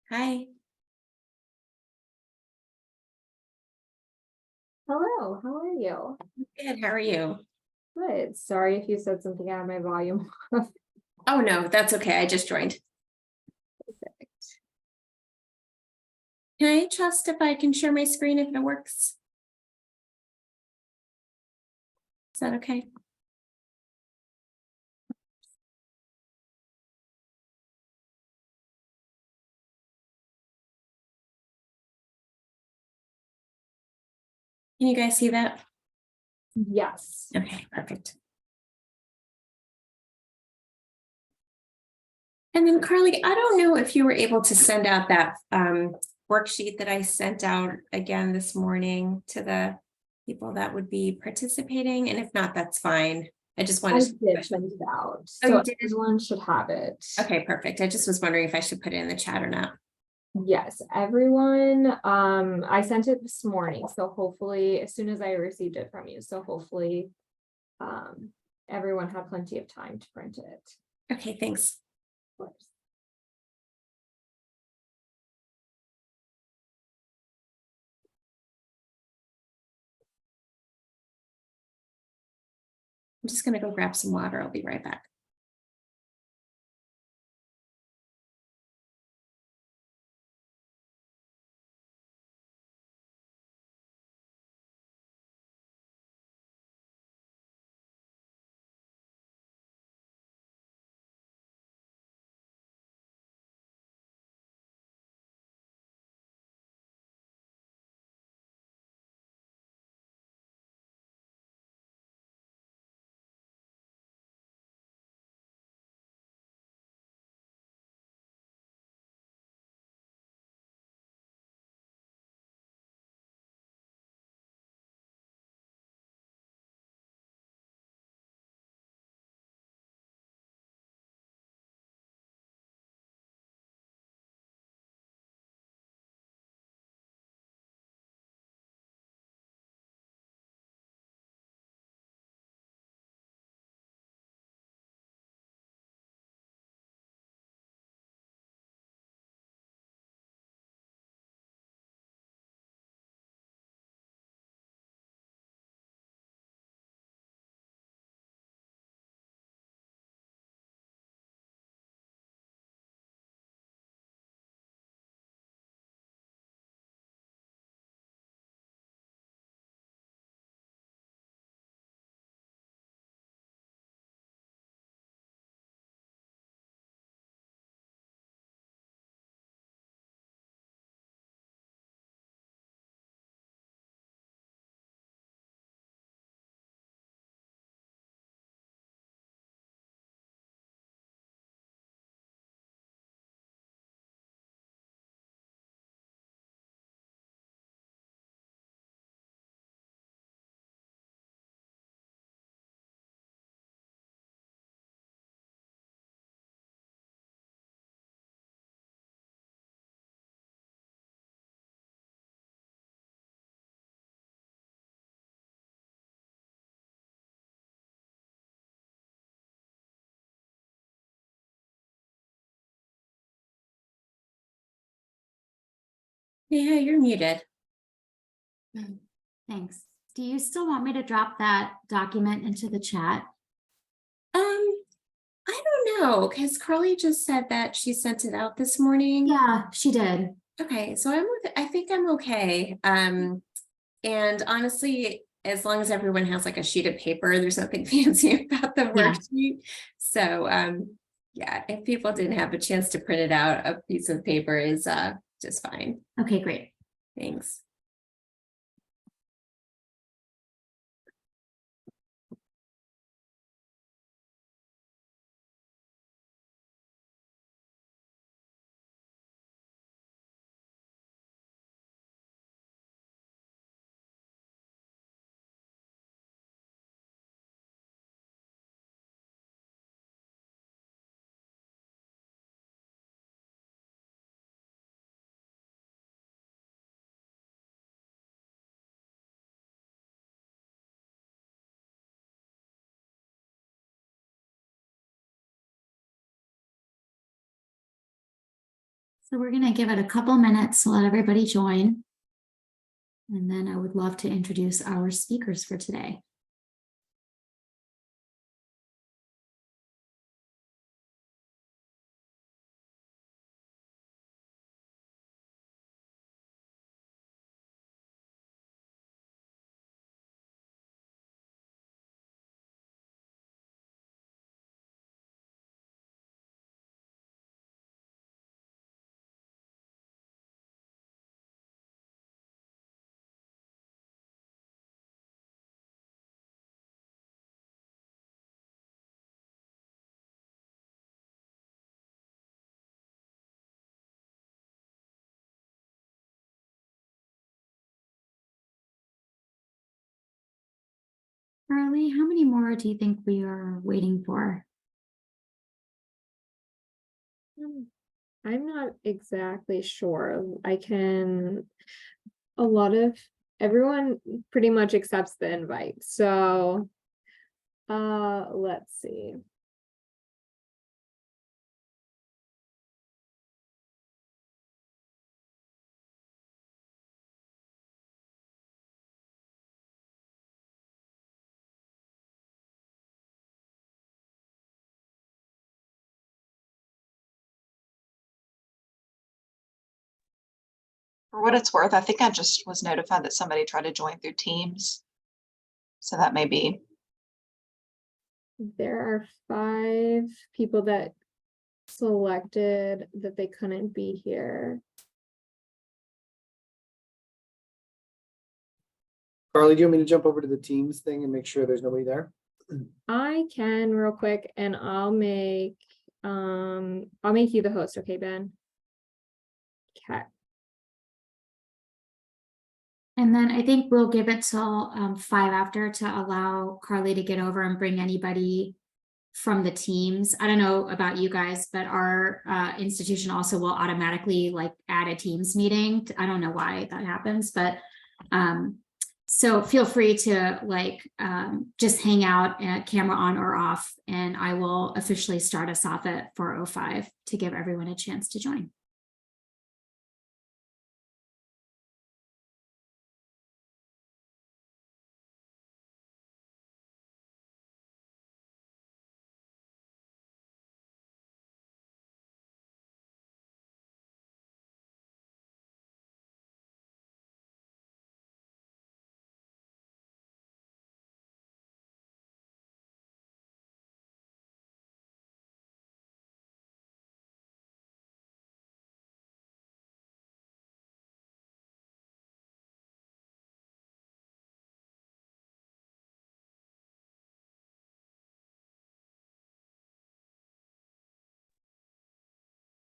Hi. Hello, how are you? Good. How are you? Good. Sorry if you said something out of my volume. Oh, no, that's okay. I just joined. Can I trust if I can share my screen if it works? Is that okay? Can you guys see that? Yes. Okay, perfect. And then Carly, I don't know if you were able to send out that worksheet that I sent out again this morning to the people that would be participating. And if not, that's fine. I just I wanted to. did send it out, Oh, you so did? everyone should have it. Okay, perfect. I just was wondering if I should put it in the chat or not. Yes, everyone. I sent it this morning, so hopefully as soon as I received it from you, so hopefully everyone had plenty of time to print it. Okay, thanks. Of course. I'm just gonna go grab some water. I'll be right back. Yeah, you're muted. Thanks. Do you still want me to drop that document into the chat? I don't know, because Carly just said that she sent it out this morning. Yeah, she did. Okay, so I think I'm okay. And honestly, as long as everyone has like a sheet of paper, there's nothing fancy about the Yeah. worksheet. So yeah, if people didn't have a chance to print it out, a piece of paper is just fine. Okay, great. Thanks. So we're going to give it a couple minutes to let everybody join. And then I would love to introduce our speakers for today. Carly, how many more do you think we are waiting for? I'm not exactly sure. Everyone pretty much accepts the invite. So, let's see. For what it's worth, I think I just was notified that somebody tried to join through Teams. So that may be. There are 5 people that selected that they couldn't be here. Carly, do you want me to jump over to the Teams thing and make sure there's nobody there? I can real quick, and I'll make you the host, okay, Ben? Okay. And then I think we'll give it till 5 after to allow Carly to get over and bring anybody from the teams. I don't know about you guys, but our institution also will automatically like add a Teams meeting. I don't know why that happens, but so feel free to like just hang out, camera on or off, and I will officially start us off at 4:05 to give everyone a chance to join.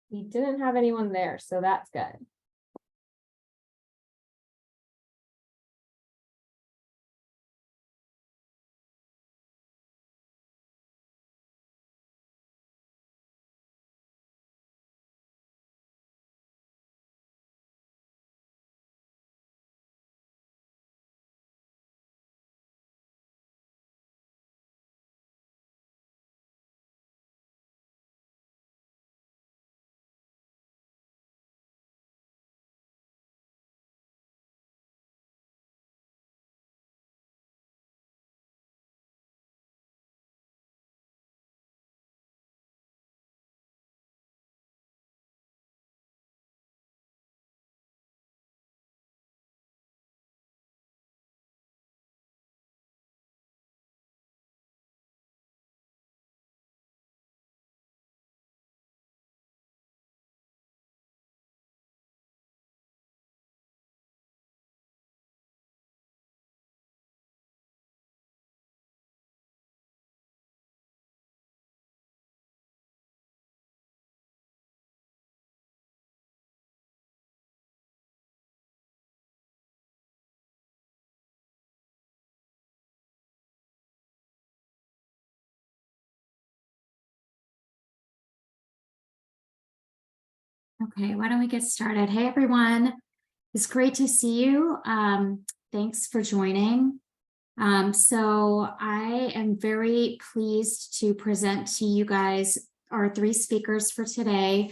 We didn't have anyone there, so that's good. Okay, why don't we get started? Hey, everyone. It's great to see you. Thanks for joining. So I am very pleased to present to you guys our 3 speakers for today.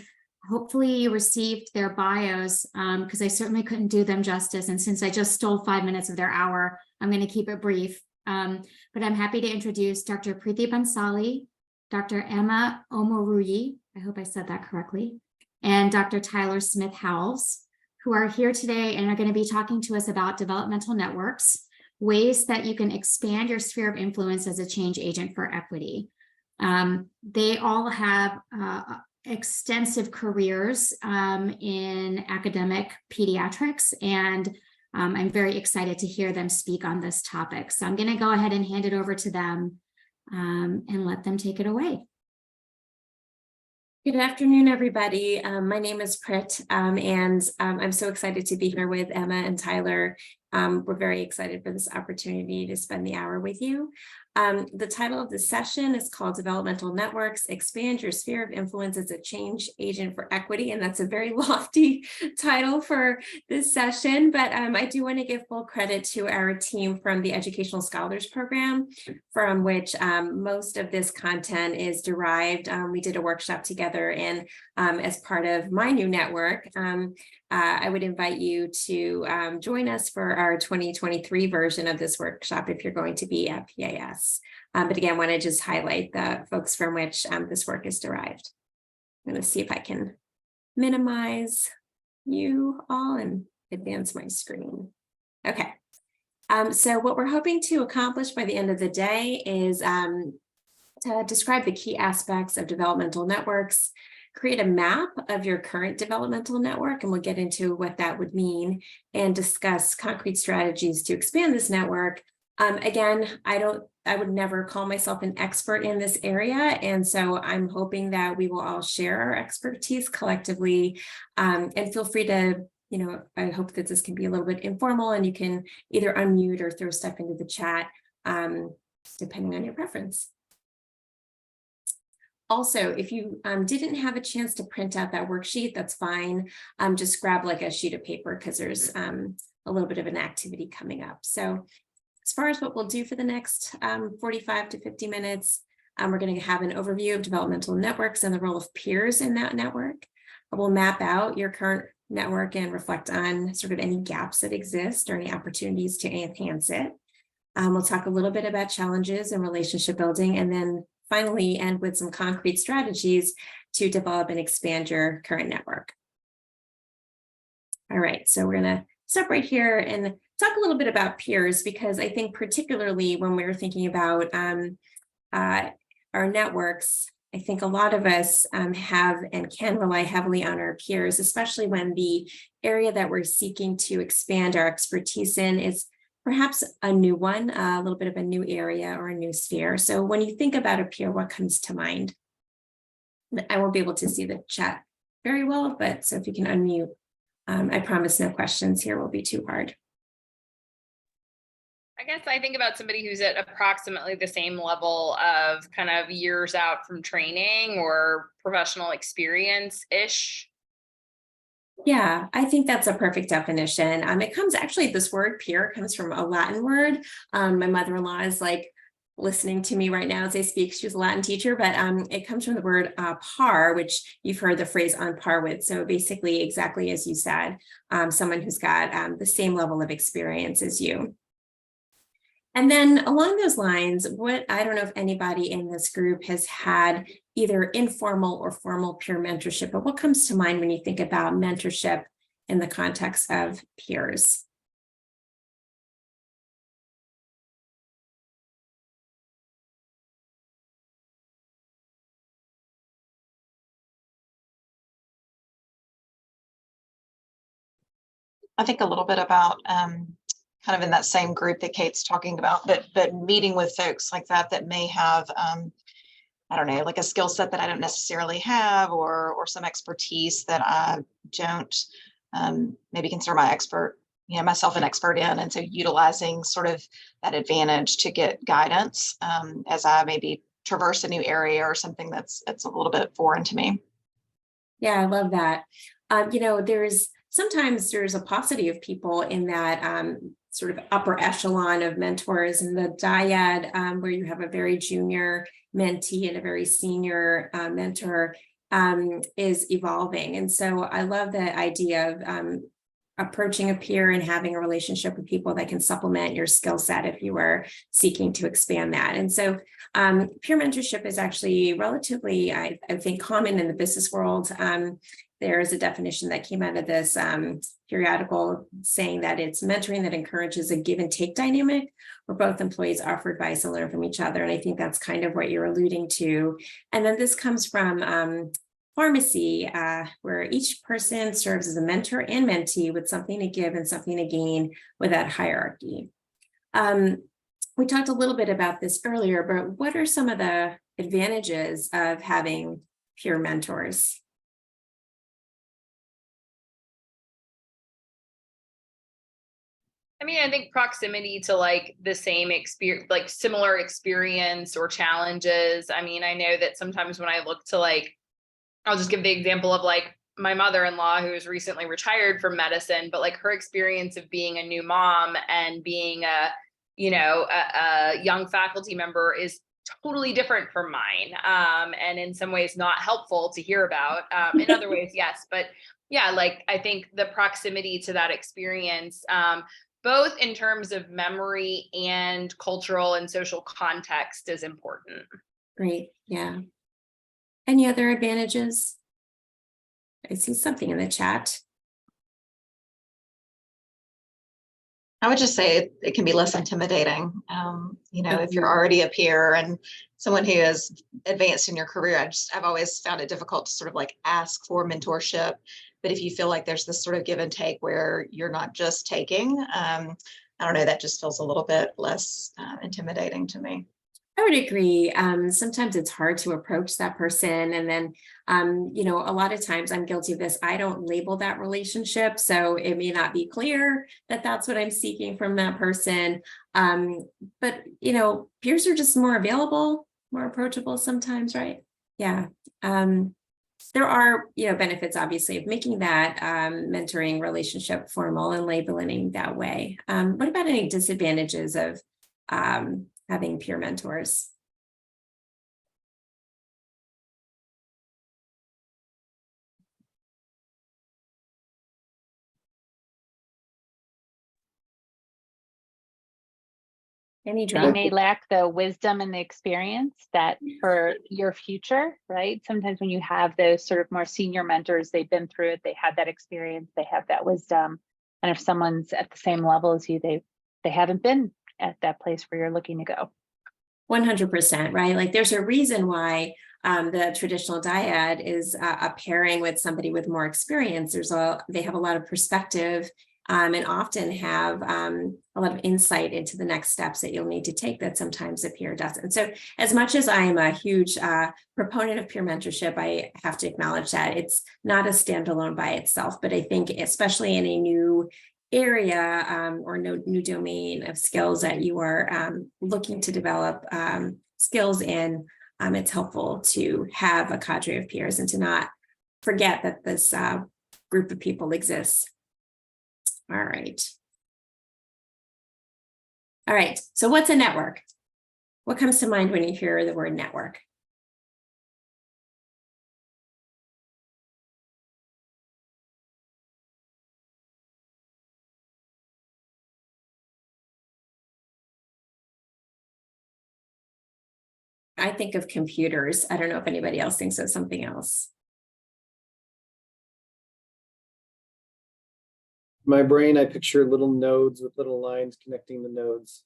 hopefully you received their bios, because I certainly couldn't do them justice. And since I just stole 5 minutes of their hour, I'm going to keep it brief. But I'm happy to introduce Dr. Priti Bhansali, Dr. Emma Omoruyi, I hope I said that correctly, and Dr. Tyler Smith-Howells, who are here today and are going to be talking to us about developmental networks, ways that you can expand your sphere of influence as a change agent for equity. They all have extensive careers in academic pediatrics, and I'm very excited to hear them speak on this topic. So I'm going to go ahead and hand it over to them and let them take it away. Good afternoon, everybody. My name is Prit, and I'm so excited to be here with Emma and Tyler. We're very excited for this opportunity to spend the hour with you. The title of the session is called Developmental Networks, Expand Your Sphere of Influence as a Change Agent for Equity. And that's a very lofty title for this session, but I do want to give full credit to our team from the Educational Scholars Program, from which most of this content is derived. We did a workshop together, and as part of my new network, I would invite you to join us for our 2023 version of this workshop if you're going to be at PAS. But again, I want to just highlight the folks from which this work is derived. I'm going to see if I can minimize you all and advance my screen. Okay. So what we're hoping to accomplish by the end of the day is to describe the key aspects of developmental networks, create a map of your current developmental network, and we'll get into what that would mean, and discuss concrete strategies to expand this network. Again, I would never call myself an expert in this area, and so I'm hoping that we will all share our expertise collectively, and feel free to, I hope that this can be a little bit informal, and you can either unmute or throw stuff into the chat, depending on your preference. Also, if you didn't have a chance to print out that worksheet, that's fine. Just grab like a sheet of paper, because there's a little bit of an activity coming up. So as far as what we'll do for the next 45 to 50 minutes, we're going to have an overview of developmental networks and the role of peers in that network. We'll map out your current network and reflect on sort of any gaps that exist or any opportunities to enhance it. We'll talk a little bit about challenges and relationship building, and then finally end with some concrete strategies to develop and expand your current network. All right, so we're going to stop right here and talk a little bit about peers, because I think particularly when we're thinking about our networks, I think a lot of us have and can rely heavily on our peers, especially when the area that we're seeking to expand our expertise in is perhaps a new one, a little bit of a new area or a new sphere. So when you think about a peer, what comes to mind? I won't be able to see the chat very well, but so if you can unmute, I promise no questions here will be too hard. I guess I think about somebody who's at approximately the same level of kind of years out from training or professional experience-ish. Yeah, I think that's a perfect definition. It comes actually, this word peer comes from a Latin word. My mother-in-law is like listening to me right now as I speak. She was a Latin teacher, but it comes from the word par, which you've heard the phrase on par with. So basically, exactly as you said, someone who's got the same level of experience as you. And then along those lines, I don't know if anybody in this group has had either informal or formal peer mentorship, but what comes to mind when you think about mentorship in the context of peers? I think a little bit about kind of in that same group that Kate's talking about, but meeting with folks like that may have, I don't know, like a skill set that I don't necessarily have, or some expertise that I don't maybe consider myself an expert in. And so utilizing sort of that advantage to get guidance as I maybe traverse a new area or something that's a little bit foreign to me. Yeah, I love that. Sometimes there's a paucity of people in that sort of upper echelon of mentors, and the dyad where you have a very junior mentee and a very senior mentor is evolving. And so I love the idea of approaching a peer and having a relationship with people that can supplement your skill set if you are seeking to expand that. And so peer mentorship is actually relatively, I think, common in the business world. There is a definition that came out of this periodical saying that it's mentoring that encourages a give and take dynamic where both employees offer advice and learn from each other. And I think that's kind of what you're alluding to. And then this comes from pharmacy, where each person serves as a mentor and mentee with something to give and something to gain without hierarchy. We talked a little bit about this earlier, but what are some of the advantages of having peer mentors? I mean, I think proximity to like the same experience, like similar experience or challenges. I mean, I know that sometimes when I look to like, I'll just give the example of like my mother-in-law who is recently retired from medicine, but like her experience of being a new mom and being a young faculty member is totally different from mine. And in some ways not helpful to hear about. In other ways, yes. But yeah, like I think the proximity to that experience, both in terms of memory and cultural and social context is important. Great, yeah. Any other advantages? I see something in the chat. I would just say it can be less intimidating. If you're already a peer and someone who is advanced in your career, I've always found it difficult to sort of like ask for mentorship. But if you feel like there's this sort of give and take where you're not just taking, I don't know, that just feels a little bit less intimidating to me. I would agree. Sometimes it's hard to approach that person. And then, a lot of times I'm guilty of this. I don't label that relationship. So it may not be clear that that's what I'm seeking from that person. But peers are just more available, more approachable sometimes, right? Yeah. There are, benefits, obviously, of making that mentoring relationship formal and labeling that way. What about any disadvantages of having peer mentors? Any They drama? may lack the wisdom and the experience that for your future, right? Sometimes when you have those sort of more senior mentors, they've been through it, they have that experience, they have that wisdom. And if someone's at the same level as you, they haven't been at that place where you're looking to go. 100%, right? Like there's a reason why the traditional dyad is a pairing with somebody with more experience. They have a lot of perspective and often have a lot of insight into the next steps that you'll need to take that sometimes a peer doesn't. So as much as I am a huge proponent of peer mentorship, I have to acknowledge that it's not a standalone by itself, but I think especially in a new area or no new domain of skills that you are looking to develop skills in, it's helpful to have a cadre of peers and to not forget that this group of people exists. All right. So what's a network? What comes to mind when you hear the word network? I think of computers. I don't know if anybody else thinks of something else. My brain, I picture little nodes with little lines connecting the nodes.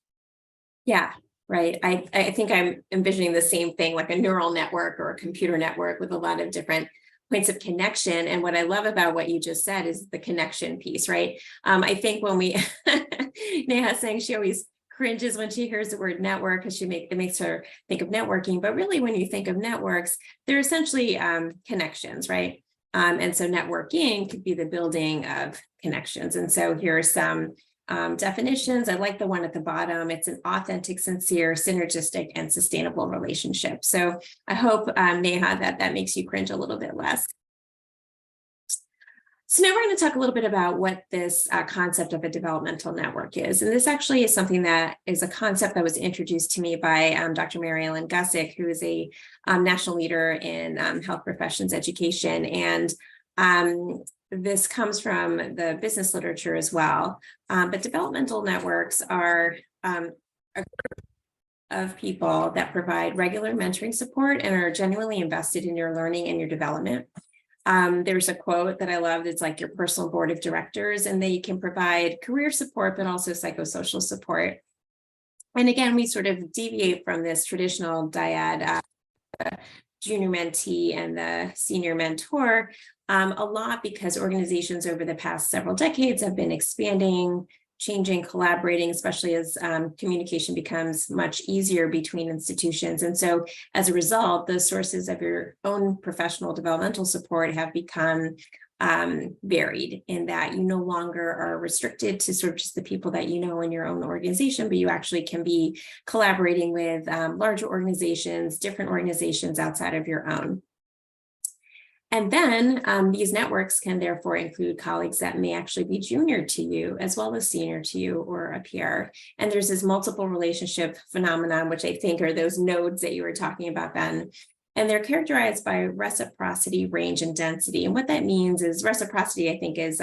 Yeah, right. I think I'm envisioning the same thing, like a neural network or a computer network with a lot of different points of connection. And what I love about what you just said is the connection piece, right? I think when Neha saying she always cringes when she hears the word network because it makes her think of networking. But really, when you think of networks, they're essentially connections, right? And so networking could be the building of connections. And so here are some definitions. I like the one at the bottom. It's an authentic, sincere, synergistic, and sustainable relationship. So I hope, Neha, that makes you cringe a little bit less. So now we're going to talk a little bit about what this concept of a developmental network is. And this actually is something that is a concept that was introduced to me by Dr. Mary Ellen Gussick, who is a national leader in health professions education. And this comes from the business literature as well. But developmental networks are a group of people that provide regular mentoring support and are genuinely invested in your learning and your development. There's a quote that I love. It's like your personal board of directors, and they can provide career support, but also psychosocial support. And again, we sort of deviate from this traditional dyad, junior mentee and the senior mentor, a lot because organizations over the past several decades have been expanding, changing, collaborating, especially as communication becomes much easier between institutions. And so as a result, the sources of your own professional developmental support have become varied in that you no longer are restricted to sort of just the people that you know in your own organization, but you actually can be collaborating with larger organizations, different organizations outside of your own. And then these networks can therefore include colleagues that may actually be junior to you as well as senior to you or a peer. And there's this multiple relationship phenomenon, which I think are those nodes that you were talking about, Ben. And they're characterized by reciprocity, range, and density. And what that means is reciprocity, I think, is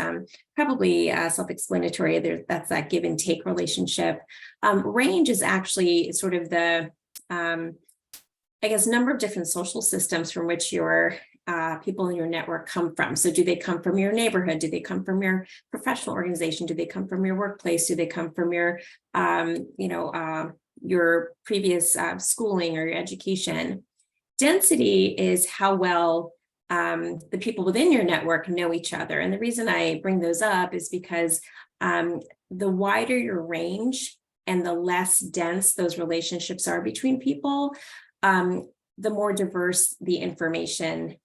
probably self-explanatory. That's that give and take relationship. Range is actually sort of the, I guess, number of different social systems from which your people in your network come from. So do they come from your neighborhood? Do they come from your professional organization? Do they come from your workplace? Do they come from your, your previous schooling or your education? Density is how well the people within your network know each other. And the reason I bring those up is because the wider your range and the less dense those relationships are between people, the more diverse the information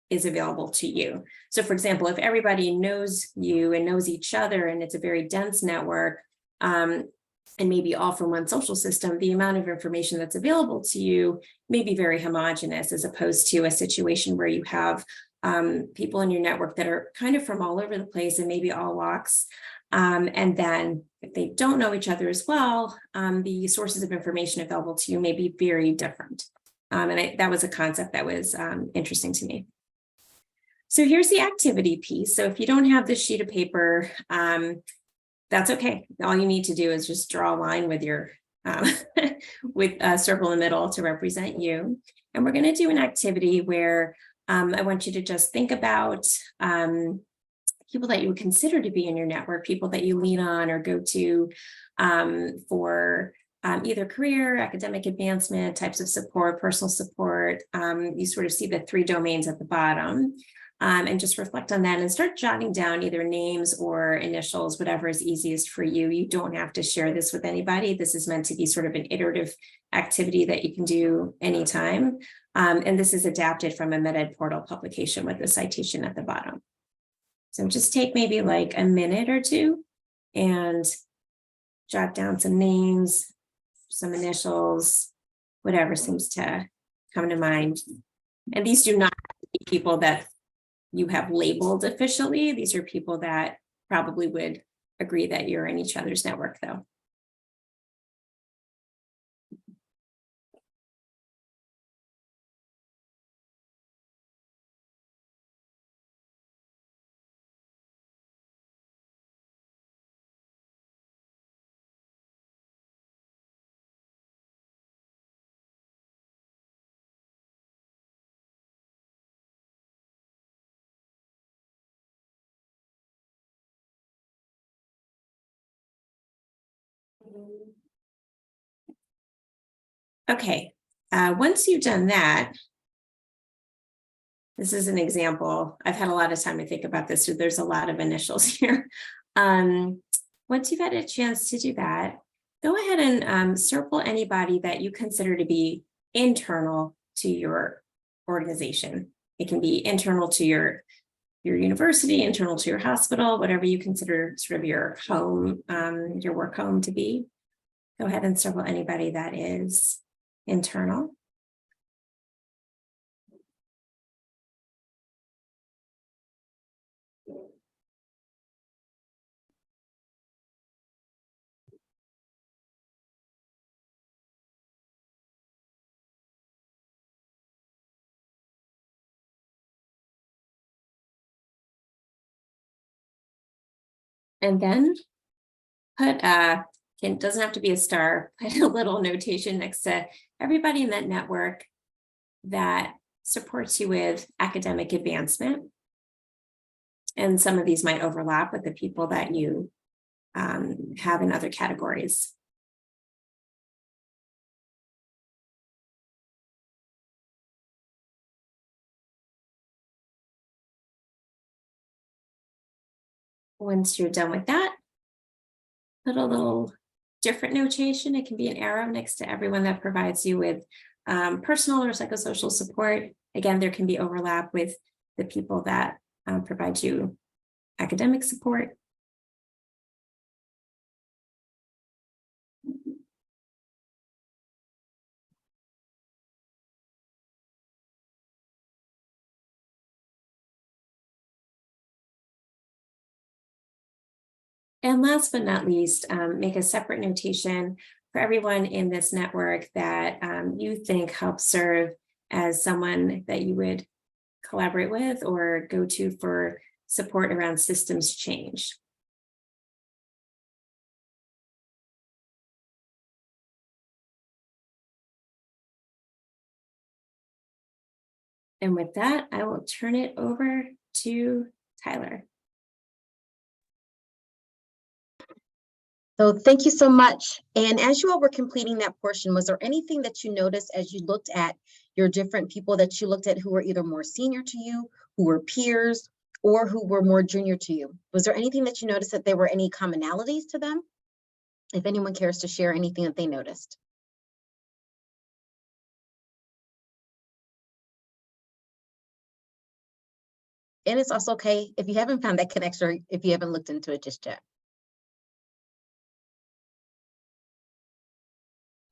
is available to you. So for example, if everybody knows you and knows each other and it's a very dense network, and maybe all from one social system, the amount of information that's available to you may be very homogenous, as opposed to a situation where you have people in your network that are kind of from all over the place and maybe all walks. And then if they don't know each other as well, the sources of information available to you may be very different. And that was a concept that was interesting to me. So here's the activity piece. So if you don't have this sheet of paper, that's okay. All you need to do is just draw a line with your with a circle in the middle to represent you. And we're going to do an activity where I want you to just think about people that you would consider to be in your network, people that you lean on or go to for either career, academic advancement, types of support, personal support. You sort of see the three domains at the bottom. And just reflect on that and start jotting down either names or initials, whatever is easiest for you. You don't have to share this with anybody. This is meant to be sort of an iterative activity that you can do anytime. And this is adapted from a MedEd portal publication with the citation at the bottom. So just take maybe like a minute or two and jot down some names, some initials, whatever seems to come to mind. And these do not be people that you have labeled officially. These are people that probably would agree that you're in each other's network, though. Okay, once you've done that, this is an example. I've had a lot of time to think about this, so there's a lot of initials here. Once you've had a chance to do that, go ahead and circle anybody that you consider to be internal to your organization. It can be internal to your university, internal to your hospital, whatever you consider sort of your home, your work home to be. Go ahead and circle anybody that is internal. And then put it doesn't have to be a star, put a little notation next to everybody in that network that supports you with academic advancement. And some of these might overlap with the people that you have in other categories. Once you're done with that, put a little different notation. It can be an arrow next to everyone that provides you with personal or psychosocial support. Again, there can be overlap with the people that provide you academic support. And last but not least, make a separate notation for everyone in this network that you think helps serve as someone that you would collaborate with or go to for support around systems change. And with that, I will turn it over to Tyler. So thank you so much. And as you all were completing that portion, was there anything that you noticed as you looked at your different people that you looked at who were either more senior to you, who were peers, or who were more junior to you? Was there anything that you noticed that there were any commonalities to them? If anyone cares to share anything that they noticed. And it's also okay if you haven't found that connection or if you haven't looked into it just yet.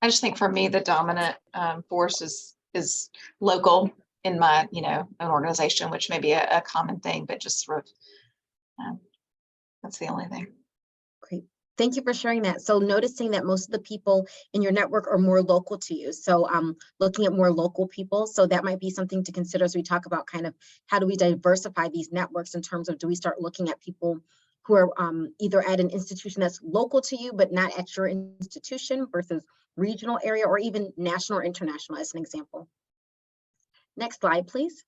I just think for me, the dominant force is local in my, an organization, which may be a common thing, but just sort of, that's the only thing. Great. Thank you for sharing that. So noticing that most of the people in your network are more local to you. So looking at more local people. So that might be something to consider as we talk about kind of how do we diversify these networks in terms of do we start looking at people who are either at an institution that's local to you, but not at your institution versus regional area or even national or international as an example. Next slide, please.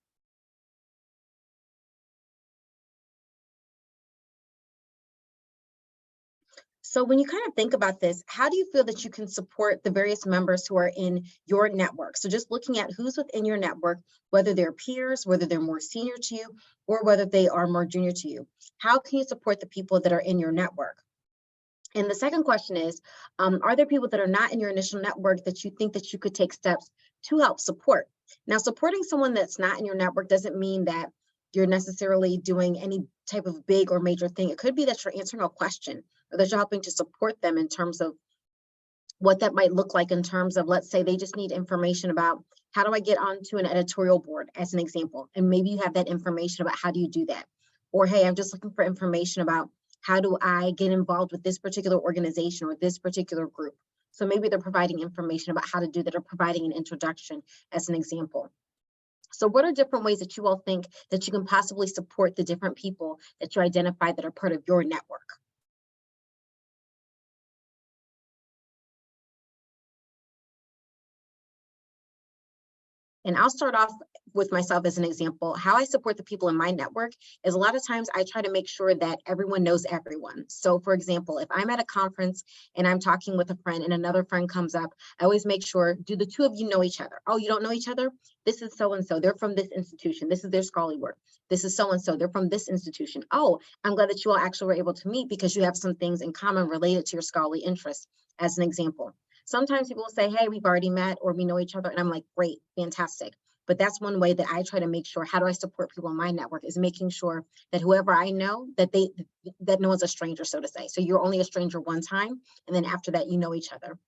So when you kind of think about this, how do you feel that you can support the various members who are in your network? So just looking at who's within your network, whether they're peers, whether they're more senior to you, or whether they are more junior to you. How can you support the people that are in your network? And the second question is, are there people that are not in your initial network that you think that you could take steps to help support? Now, supporting someone that's not in your network doesn't mean that you're necessarily doing any type of big or major thing. It could be that you're answering a question or that you're helping to support them in terms of what that might look like in terms of, let's say they just need information about how do I get onto an editorial board as an example, and maybe you have that information about how do you do that? Or, hey, I'm just looking for information about how do I get involved with this particular organization or this particular group? So maybe they're providing information about how to do that or providing an introduction as an example. So what are different ways that you all think that you can possibly support the different people that you identify that are part of your network? And I'll start off with myself as an example. How I support the people in my network is a lot of times I try to make sure that everyone knows everyone. So for example, if I'm at a conference and I'm talking with a friend and another friend comes up, I always make sure, do the two of you know each other? Oh, you don't know each other? This is so-and-so, they're from this institution. This is their scholarly work. This is so-and-so, they're from this institution. Oh, I'm glad that you all actually were able to meet because you have some things in common related to your scholarly interests, as an example. Sometimes people will say, hey, we've already met or we know each other. And I'm like, great, fantastic. But that's one way that I try to make sure, how do I support people in my network, is making sure that whoever I know, that no one's a stranger, so to say. So you're only a stranger one time, and then after that, you know each other.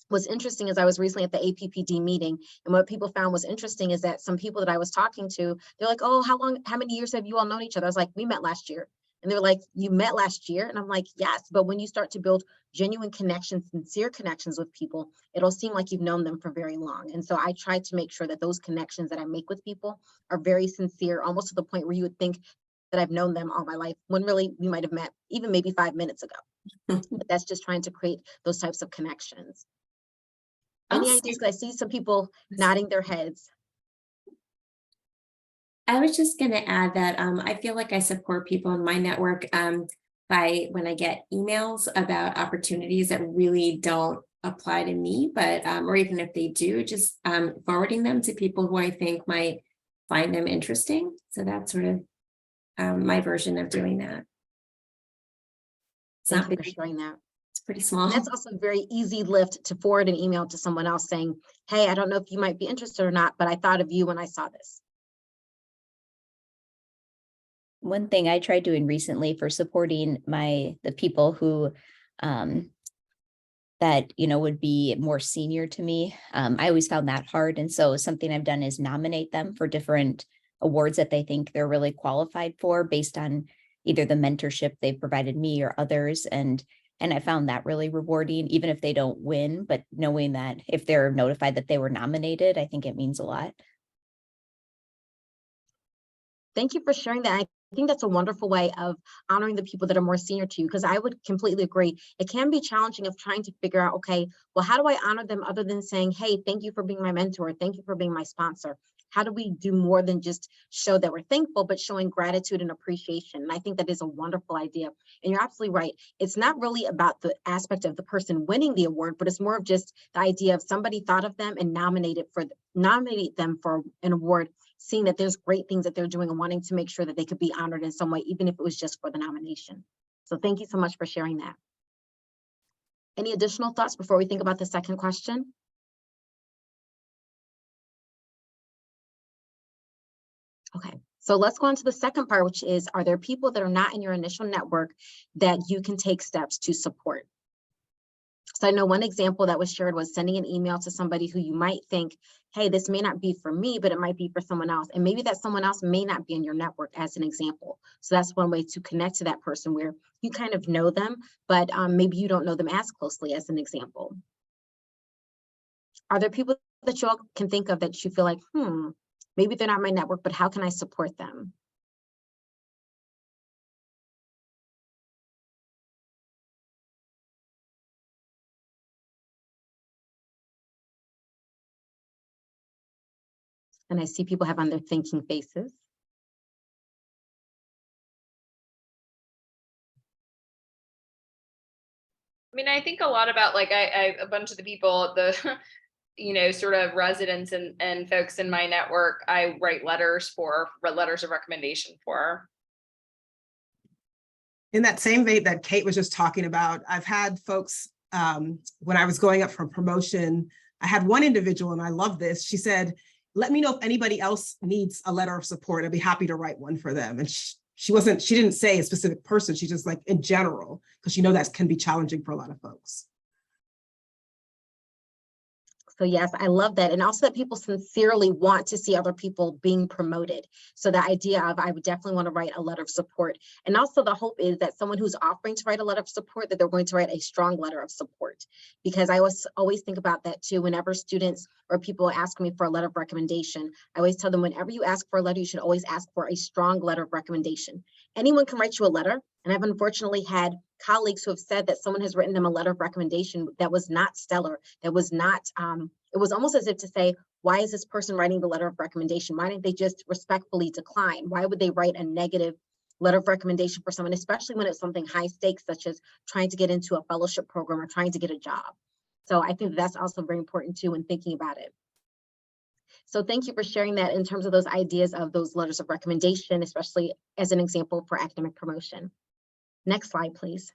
What's interesting is I was recently at the APPD meeting, and what people found was interesting is that some people that I was talking to, they're like, oh, how many years have you all known each other? I was like, we met last year. And they're like, you met last year? And I'm like, yes, but when you start to build genuine connections, sincere connections with people, it'll seem like you've known them for very long. And so I try to make sure that those connections that I make with people are very sincere, almost to the point where you would think that I've known them all my life, when really we might have met even maybe 5 minutes ago. But that's just trying to create those types of connections. Any Also- ideas? 'Cause I see some people nodding their heads. I was just gonna add that I feel like I support people in my network by when I get emails about opportunities that really don't apply to me, but or even if they do, just forwarding them to people who I think might find them interesting. So that's sort of my version of doing that. It's Thank not you for big, sharing that. it's pretty small. And that's also a very easy lift to forward an email to someone else saying, hey, I don't know if you might be interested or not, but I thought of you when I saw this. One thing I tried doing recently for supporting the people who that would be more senior to me, I always found that hard. And so something I've done is nominate them for different awards that they think they're really qualified for based on either the mentorship they've provided me or others. And I found that really rewarding, even if they don't win, but knowing that if they're notified that they were nominated, I think it means a lot. Thank you for sharing that. I think that's a wonderful way of honoring the people that are more senior to you, because I would completely agree. It can be challenging of trying to figure out, okay, well, how do I honor them other than saying, hey, thank you for being my mentor. Thank you for being my sponsor. How do we do more than just show that we're thankful, but showing gratitude and appreciation? And I think that is a wonderful idea. And you're absolutely right. It's not really about the aspect of the person winning the award, but it's more of just the idea of somebody thought of them and nominate them for an award, seeing that there's great things that they're doing and wanting to make sure that they could be honored in some way, even if it was just for the nomination. So thank you so much for sharing that. Any additional thoughts before we think about the second question? Okay, so let's go on to the second part, which is, are there people that are not in your initial network that you can take steps to support? So I know one example that was shared was sending an email to somebody who you might think, hey, this may not be for me, but it might be for someone else. And maybe that someone else may not be in your network, as an example. So that's one way to connect to that person where you kind of know them, but maybe you don't know them as closely, as an example. Are there people that you all can think of that you feel like, maybe they're not my network, but how can I support them? And I see people have on their thinking faces. I mean, I think a lot about like a bunch of the people, the sort of residents and folks in my network, I write letters of recommendation for. In that same vein that Kate was just talking about, I've had folks, when I was going up for promotion, I had one individual, and I love this. She said, let me know if anybody else needs a letter of support. I'd be happy to write one for them. And she didn't say a specific person. She just like in general, because that can be challenging for a lot of folks. So yes, I love that. And also that people sincerely want to see other people being promoted. So the idea of, I would definitely want to write a letter of support. And also the hope is that someone who's offering to write a letter of support, that they're going to write a strong letter of support. Because I always think about that too. Whenever students or people ask me for a letter of recommendation, I always tell them, whenever you ask for a letter, you should always ask for a strong letter of recommendation. Anyone can write you a letter. And I've unfortunately had colleagues who have said that someone has written them a letter of recommendation that was not stellar, that was not, it was almost as if to say, why is this person writing the letter of recommendation? Why didn't they just respectfully decline? Why would they write a negative letter of recommendation for someone, especially when it's something high stakes, such as trying to get into a fellowship program or trying to get a job? So I think that's also very important too when thinking about it. So thank you for sharing that in terms of those ideas of those letters of recommendation, especially as an example for academic promotion. Next slide, please.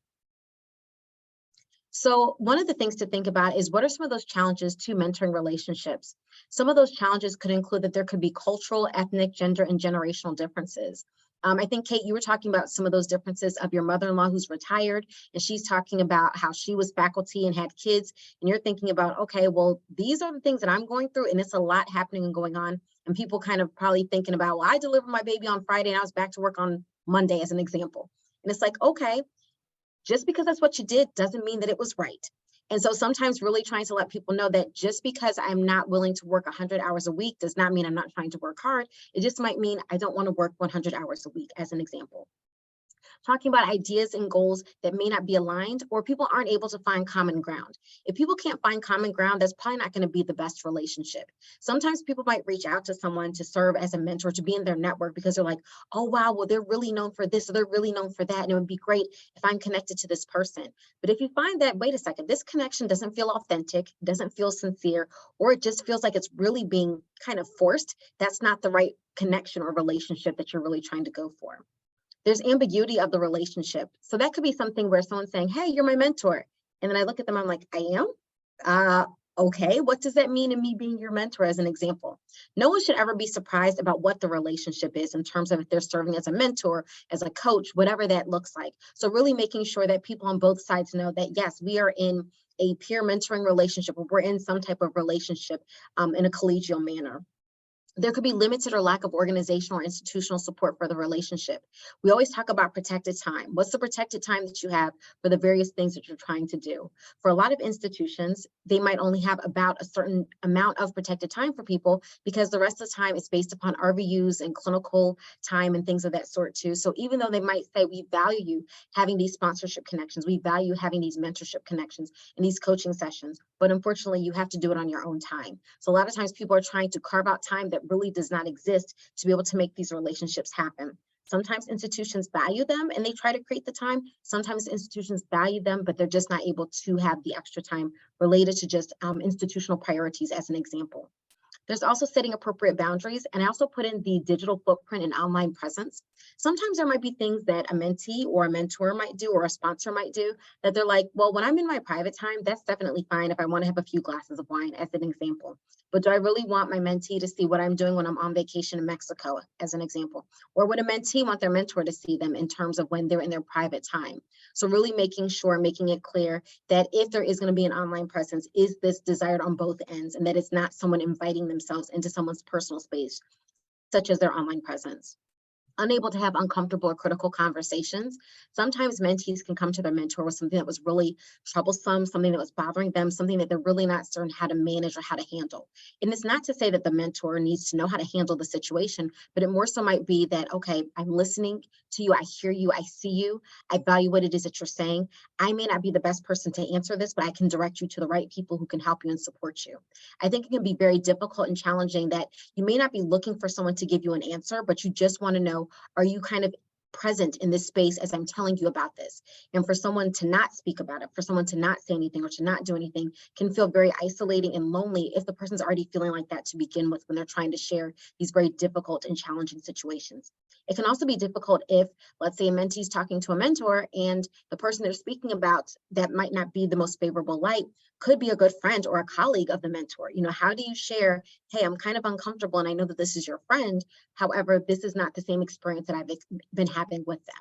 So one of the things to think about is, what are some of those challenges to mentoring relationships? Some of those challenges could include that there could be cultural, ethnic, gender, and generational differences. I think, Kate, you were talking about some of those differences of your mother-in-law who's retired, and she's talking about how she was faculty and had kids, and you're thinking about, okay, well, these are the things that I'm going through, and it's a lot happening and going on, and people kind of probably thinking about, well, I delivered my baby on Friday and I was back to work on Monday, as an example. And it's like, okay, just because that's what you did doesn't mean that it was right. And so sometimes really trying to let people know that just because I'm not willing to work 100 hours a week does not mean I'm not trying to work hard. It just might mean I don't want to work 100 hours a week, as an example. Talking about ideas and goals that may not be aligned, or people aren't able to find common ground. If people can't find common ground, that's probably not going to be the best relationship. Sometimes people might reach out to someone to serve as a mentor, to be in their network, because they're like, oh, wow, well, they're really known for this, or they're really known for that. And it would be great if I'm connected to this person. But if you find that, wait a second, this connection doesn't feel authentic, doesn't feel sincere, or it just feels like it's really being kind of forced, that's not the right connection or relationship that you're really trying to go for. There's ambiguity of the relationship. So that could be something where someone's saying, hey, you're my mentor. And then I look at them, I'm like, I am? Okay, what does that mean in me being your mentor, as an example? No one should ever be surprised about what the relationship is in terms of if they're serving as a mentor, as a coach, whatever that looks like. So really making sure that people on both sides know that, yes, we are in a peer mentoring relationship, or we're in some type of relationship in a collegial manner. There could be limited or lack of organizational or institutional support for the relationship. We always talk about protected time. What's the protected time that you have for the various things that you're trying to do? For a lot of institutions, they might only have about a certain amount of protected time for people, because the rest of the time is based upon RVUs and clinical time and things of that sort too. So even though they might say, we value having these sponsorship connections, we value having these mentorship connections and these coaching sessions, but unfortunately you have to do it on your own time. So a lot of times people are trying to carve out time that really does not exist to be able to make these relationships happen. Sometimes institutions value them and they try to create the time. Sometimes institutions value them, but they're just not able to have the extra time related to just institutional priorities, as an example. There's also setting appropriate boundaries, and I also put in the digital footprint and online presence. Sometimes there might be things that a mentee or a mentor might do, or a sponsor might do, that they're like, well, when I'm in my private time, that's definitely fine if I want to have a few glasses of wine, as an example. But do I really want my mentee to see what I'm doing when I'm on vacation in Mexico, as an example? Or would a mentee want their mentor to see them in terms of when they're in their private time? So really making sure, making it clear that if there is going to be an online presence, is this desired on both ends, and that it's not someone inviting themselves into someone's personal space, such as their online presence. Unable to have uncomfortable or critical conversations. Sometimes mentees can come to their mentor with something that was really troublesome, something that was bothering them, something that they're really not certain how to manage or how to handle. And it's not to say that the mentor needs to know how to handle the situation, but it more so might be that, okay, I'm listening to you, I hear you, I see you, I value what it is that you're saying. I may not be the best person to answer this, but I can direct you to the right people who can help you and support you. I think it can be very difficult and challenging that you may not be looking for someone to give you an answer, but you just want to know, are you kind of present in this space as I'm telling you about this? And for someone to not speak about it, for someone to not say anything or to not do anything, can feel very isolating and lonely if the person's already feeling like that to begin with, when they're trying to share these very difficult and challenging situations. It can also be difficult if, let's say, a mentee is talking to a mentor and the person they're speaking about that might not be the most favorable light could be a good friend or a colleague of the mentor. You know, how do you share, hey, I'm kind of uncomfortable and I know that this is your friend. However, this is not the same experience that I've been having with them.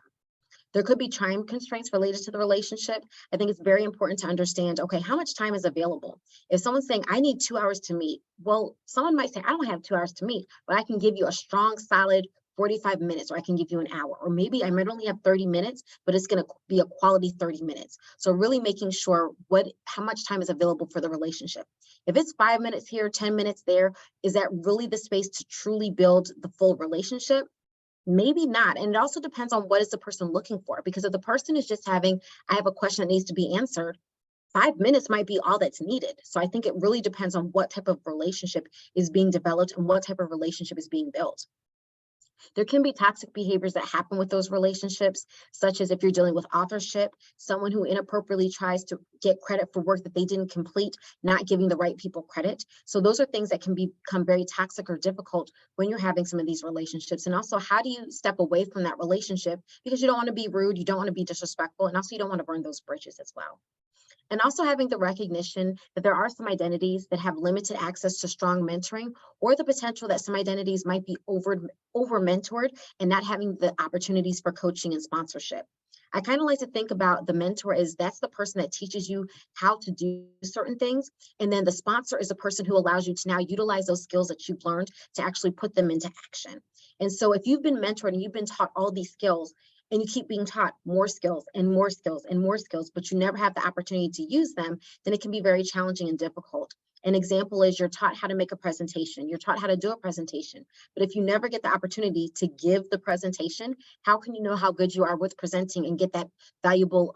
There could be time constraints related to the relationship. I think it's very important to understand, okay, how much time is available? If someone's saying, I need 2 hours to meet, well, someone might say, I don't have 2 hours to meet, but I can give you a strong, solid 45 minutes, or I can give you an hour, or maybe I might only have 30 minutes, but it's going to be a quality 30 minutes. So really making sure how much time is available for the relationship. If it's 5 minutes here, 10 minutes there, is that really the space to truly build the full relationship? Maybe not. And it also depends on what is the person looking for, because if the person is just having, I have a question that needs to be answered, 5 minutes might be all that's needed. So I think it really depends on what type of relationship is being developed and what type of relationship is being built. There can be toxic behaviors that happen with those relationships, such as if you're dealing with authorship, someone who inappropriately tries to get credit for work that they didn't complete, not giving the right people credit. So those are things that can become very toxic or difficult when you're having some of these relationships. And also, how do you step away from that relationship? Because you don't want to be rude, you don't want to be disrespectful, and also you don't want to burn those bridges as well. And also having the recognition that there are some identities that have limited access to strong mentoring, or the potential that some identities might be over mentored and not having the opportunities for coaching and sponsorship. I kind of like to think about the mentor as that's the person that teaches you how to do certain things. And then the sponsor is the person who allows you to now utilize those skills that you've learned to actually put them into action. And so if you've been mentored and you've been taught all these skills, and you keep being taught more skills and more skills and more skills, but you never have the opportunity to use them, then it can be very challenging and difficult. An example is you're taught how to make a presentation, you're taught how to do a presentation, but if you never get the opportunity to give the presentation, how can you know how good you are with presenting and get that valuable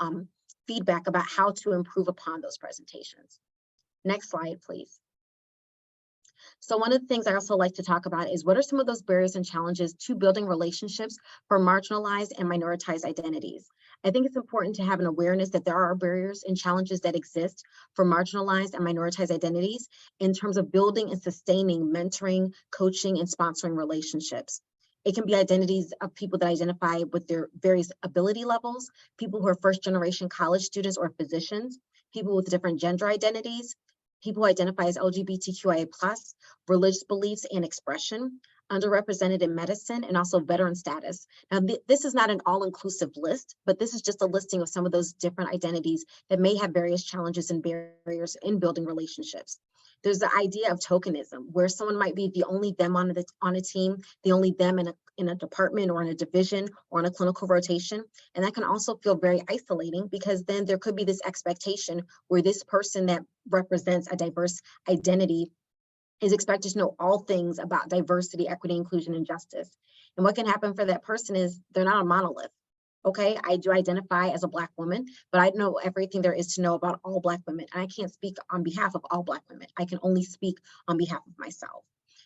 feedback about how to improve upon those presentations? Next slide, please. So one of the things I also like to talk about is what are some of those barriers and challenges to building relationships for marginalized and minoritized identities? I think it's important to have an awareness that there are barriers and challenges that exist for marginalized and minoritized identities in terms of building and sustaining mentoring, coaching, and sponsoring relationships. It can be identities of people that identify with their various ability levels, people who are first-generation college students or physicians, people with different gender identities, people who identify as LGBTQIA+, religious beliefs and expression, underrepresented in medicine, and also veteran status. Now, this is not an all-inclusive list, but this is just a listing of some of those different identities that may have various challenges and barriers in building relationships. There's the idea of tokenism, where someone might be the only them on a team, the only them in a department or in a division or on a clinical rotation. And that can also feel very isolating, because then there could be this expectation where this person that represents a diverse identity is expected to know all things about diversity, equity, inclusion, and justice. And what can happen for that person is they're not a monolith. Okay, I do identify as a Black woman, but I know everything there is to know about all Black women. And I can't speak on behalf of all Black women. I can only speak on behalf of myself.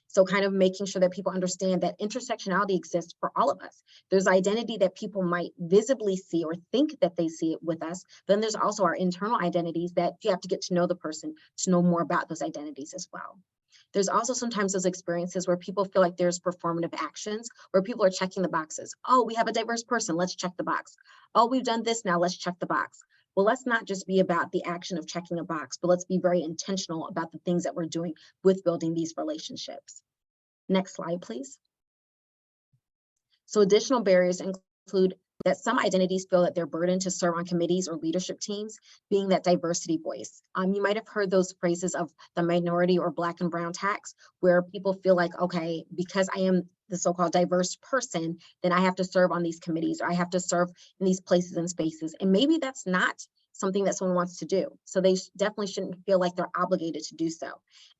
So kind of making sure that people understand that intersectionality exists for all of us. There's identity that people might visibly see or think that they see it with us. Then there's also our internal identities that you have to get to know the person to know more about those identities as well. There's also sometimes those experiences where people feel like there's performative actions, where people are checking the boxes. Oh, we have a diverse person, let's check the box. Oh, we've done this, now let's check the box. Well, let's not just be about the action of checking a box, but let's be very intentional about the things that we're doing with building these relationships. Next slide, please. So additional barriers include that some identities feel that they're burdened to serve on committees or leadership teams, being that diversity voice. You might have heard those phrases of the minority or Black and brown tax, where people feel like, okay, because I am the so-called diverse person, then I have to serve on these committees, or I have to serve in these places and spaces. And maybe that's not something that someone wants to do. So they definitely shouldn't feel like they're obligated to do so.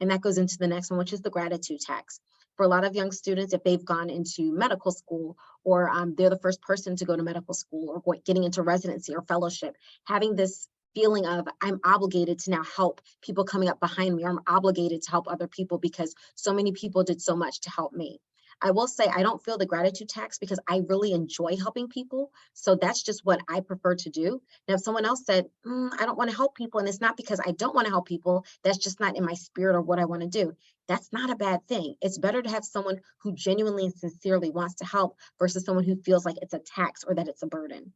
And that goes into the next one, which is the gratitude tax. For a lot of young students, if they've gone into medical school, or they're the first person to go to medical school, or getting into residency or fellowship, having this feeling of I'm obligated to now help people coming up behind me, or I'm obligated to help other people because so many people did so much to help me. I will say I don't feel the gratitude tax because I really enjoy helping people. So that's just what I prefer to do. Now, if someone else said, I don't want to help people, and it's not because I don't want to help people, that's just not in my spirit or what I want to do. That's not a bad thing. It's better to have someone who genuinely and sincerely wants to help versus someone who feels like it's a tax or that it's a burden.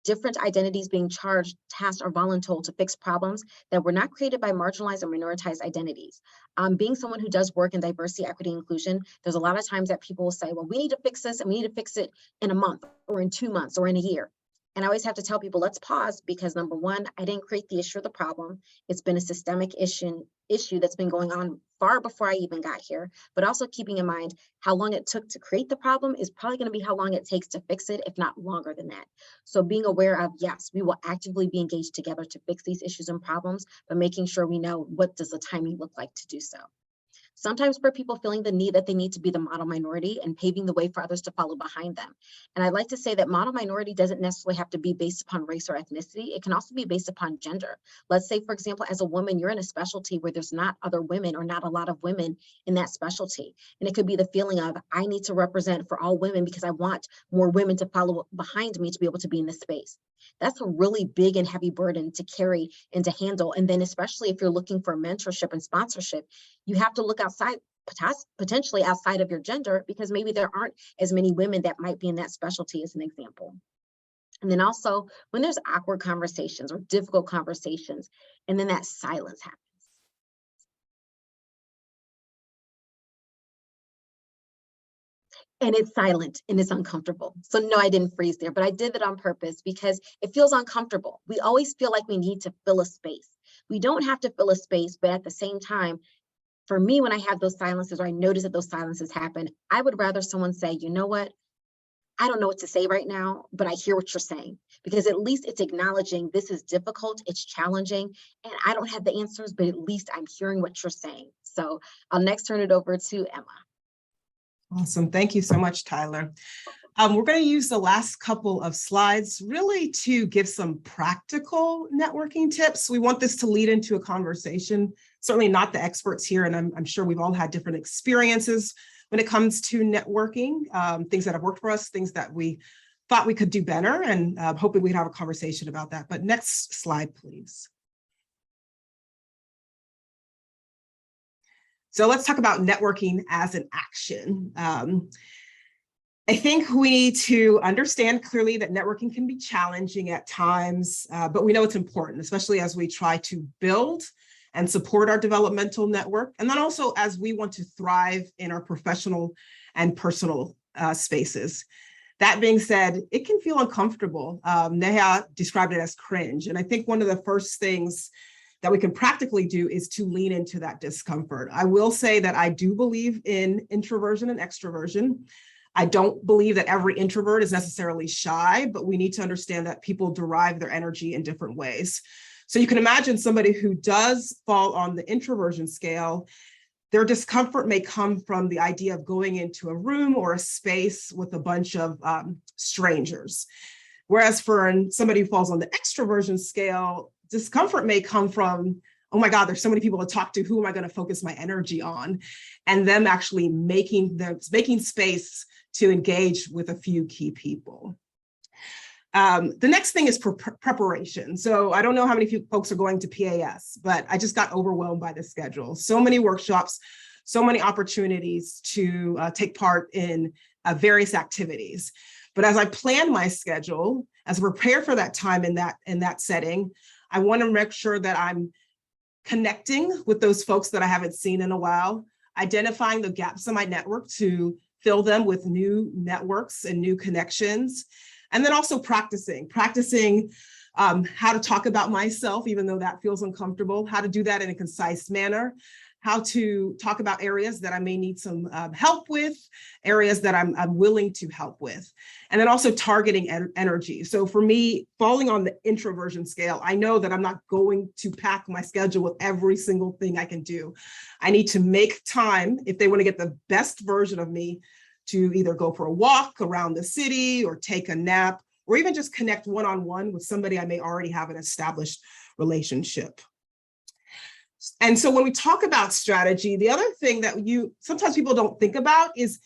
Different identities being charged, tasked, or voluntold to fix problems that were not created by marginalized or minoritized identities. Being someone who does work in diversity, equity, inclusion, there's a lot of times that people will say, well, we need to fix this and we need to fix it in a month or in 2 months or in a year. And I always have to tell people, let's pause, because number one, I didn't create the issue or the problem. It's been a systemic issue that's been going on far before I even got here, but also keeping in mind how long it took to create the problem is probably going to be how long it takes to fix it, if not longer than that. So being aware of, yes, we will actively be engaged together to fix these issues and problems, but making sure we know what does the timing look like to do so. Sometimes for people feeling the need that they need to be the model minority and paving the way for others to follow behind them. And I'd like to say that model minority doesn't necessarily have to be based upon race or ethnicity. It can also be based upon gender. Let's say, for example, as a woman, you're in a specialty where there's not other women or not a lot of women in that specialty. And it could be the feeling of, I need to represent for all women because I want more women to follow behind me to be able to be in this space. That's a really big and heavy burden to carry and to handle. And then especially if you're looking for mentorship and sponsorship, you have to look outside, potentially outside of your gender, because maybe there aren't as many women that might be in that specialty, as an example. And then also when there's awkward conversations or difficult conversations, and then that silence happens. And it's silent and it's uncomfortable. So no, I didn't freeze there, but I did that on purpose because it feels uncomfortable. We always feel like we need to fill a space. We don't have to fill a space, but at the same time, for me, when I have those silences or I notice that those silences happen, I would rather someone say, you know what? I don't know what to say right now, but I hear what you're saying, because at least it's acknowledging this is difficult, it's challenging, and I don't have the answers, but at least I'm hearing what you're saying. So I'll next turn it over to Emma. Awesome. Thank you so much, Tyler. We're going to use the last couple of slides really to give some practical networking tips. We want this to lead into a conversation, certainly not the experts here, and I'm sure we've all had different experiences when it comes to networking, things that have worked for us, things that we thought we could do better, and hoping we'd have a conversation about that. But next slide, please. So let's talk about networking as an action. I think we need to understand clearly that networking can be challenging at times, but we know it's important, especially as we try to build and support our developmental network. And then also as we want to thrive in our professional and personal spaces. That being said, it can feel uncomfortable. Neha described it as cringe. And I think one of the first things that we can practically do is to lean into that discomfort. I will say that I do believe in introversion and extroversion. I don't believe that every introvert is necessarily shy, but we need to understand that people derive their energy in different ways. So you can imagine somebody who does fall on the introversion scale, their discomfort may come from the idea of going into a room or a space with a bunch of strangers. Whereas for somebody who falls on the extroversion scale, discomfort may come from, oh my God, there's so many people to talk to, who am I going to focus my energy on? And them actually making space to engage with a few key people. The next thing is preparation. So I don't know how many folks are going to PAS, but I just got overwhelmed by the schedule. So many workshops, so many opportunities to take part in various activities. But as I plan my schedule, as I prepare for that time in that setting, I want to make sure that I'm connecting with those folks that I haven't seen in a while, identifying the gaps in my network to fill them with new networks and new connections. And then also practicing how to talk about myself, even though that feels uncomfortable, how to do that in a concise manner, how to talk about areas that I may need some help with, areas that I'm willing to help with, and then also targeting energy. So for me, falling on the introversion scale, I know that I'm not going to pack my schedule with every single thing I can do. I need to make time, if they want to get the best version of me, to either go for a walk around the city or take a nap, or even just connect one-on-one with somebody I may already have an established relationship. And so when we talk about strategy, the other thing that sometimes people don't think about is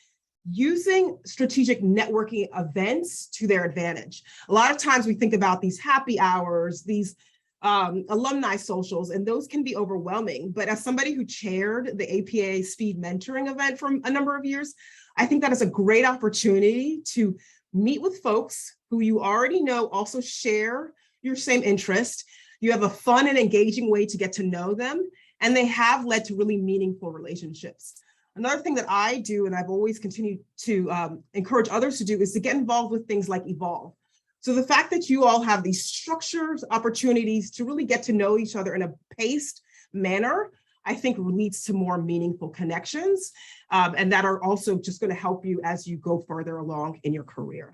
using strategic networking events to their advantage. A lot of times we think about these happy hours, these alumni socials, and those can be overwhelming. But as somebody who chaired the APA Speed Mentoring event for a number of years, I think that is a great opportunity to meet with folks who you already know also share your same interest. You have a fun and engaging way to get to know them, and they have led to really meaningful relationships. Another thing that I do, and I've always continued to encourage others to do, is to get involved with things like Evolve. So the fact that you all have these structures, opportunities to really get to know each other in a paced manner, I think leads to more meaningful connections, and that are also just going to help you as you go further along in your career.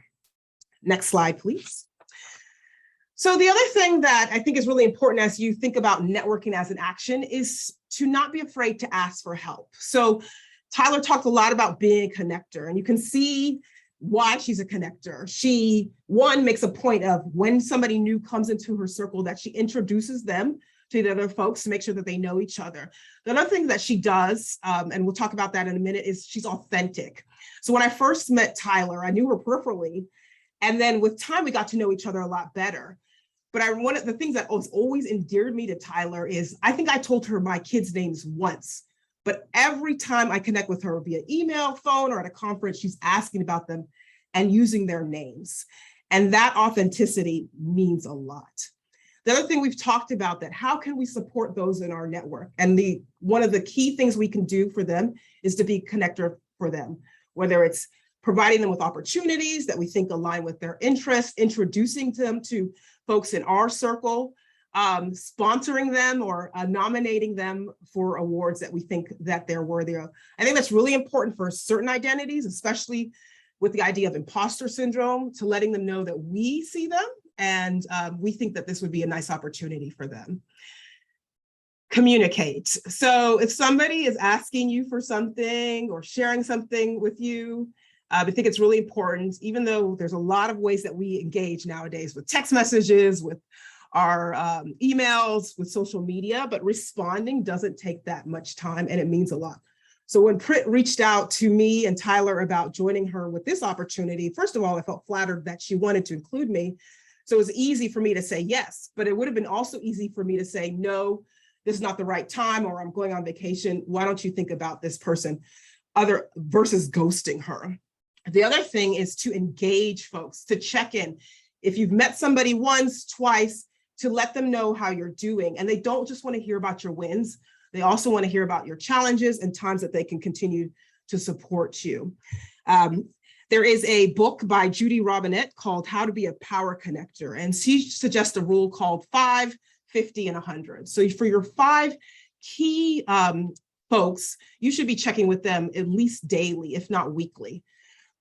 Next slide, please. So the other thing that I think is really important as you think about networking as an action is to not be afraid to ask for help. So Tyler talked a lot about being a connector, and you can see why she's a connector. She, one, makes a point of when somebody new comes into her circle that she introduces them to the other folks to make sure that they know each other. The other thing that she does, and we'll talk about that in a minute, is she's authentic. So when I first met Tyler, I knew her peripherally, and then with time, we got to know each other a lot better. But one of the things that has always endeared me to Tyler is, I think I told her my kids' names once, but every time I connect with her via email, phone, or at a conference, she's asking about them and using their names. And that authenticity means a lot. The other thing we've talked about, that how can we support those in our network? And one of the key things we can do for them is to be a connector for them, whether it's providing them with opportunities that we think align with their interests, introducing them to folks in our circle, sponsoring them or nominating them for awards that we think that they're worthy of. I think that's really important for certain identities, especially with the idea of imposter syndrome to letting them know that we see them and we think that this would be a nice opportunity for them. Communicate. So if somebody is asking you for something or sharing something with you, I think it's really important, even though there's a lot of ways that we engage nowadays with text messages, with our emails, with social media, but responding doesn't take that much time and it means a lot. So when Prit reached out to me and Tyler about joining her with this opportunity, first of all, I felt flattered that she wanted to include me. So it was easy for me to say yes, but it would have been also easy for me to say, no, this is not the right time, or I'm going on vacation. Why don't you think about this person versus ghosting her? The other thing is to engage folks, to check in. If you've met somebody once, twice, to let them know how you're doing. And they don't just want to hear about your wins. They also want to hear about your challenges and times that they can continue to support you. There is a book by Judy Robinette called How to Be a Power Connector. And she suggests a rule called 5, 50, and 100. So for your 5 key folks, you should be checking with them at least daily, if not weekly.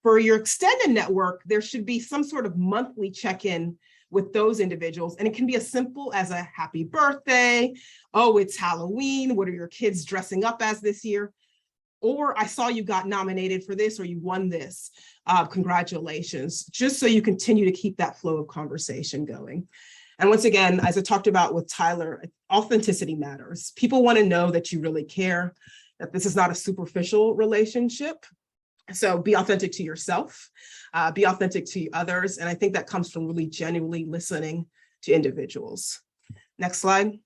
For your extended network, there should be some sort of monthly check-in with those individuals. And it can be as simple as a happy birthday. Oh, it's Halloween. What are your kids dressing up as this year? Or I saw you got nominated for this or you won this. Congratulations. Just so you continue to keep that flow of conversation going. And once again, as I talked about with Tyler, authenticity matters. People want to know that you really care, that this is not a superficial relationship. So be authentic to yourself, be authentic to others. And I think that comes from really genuinely listening to individuals. Next slide.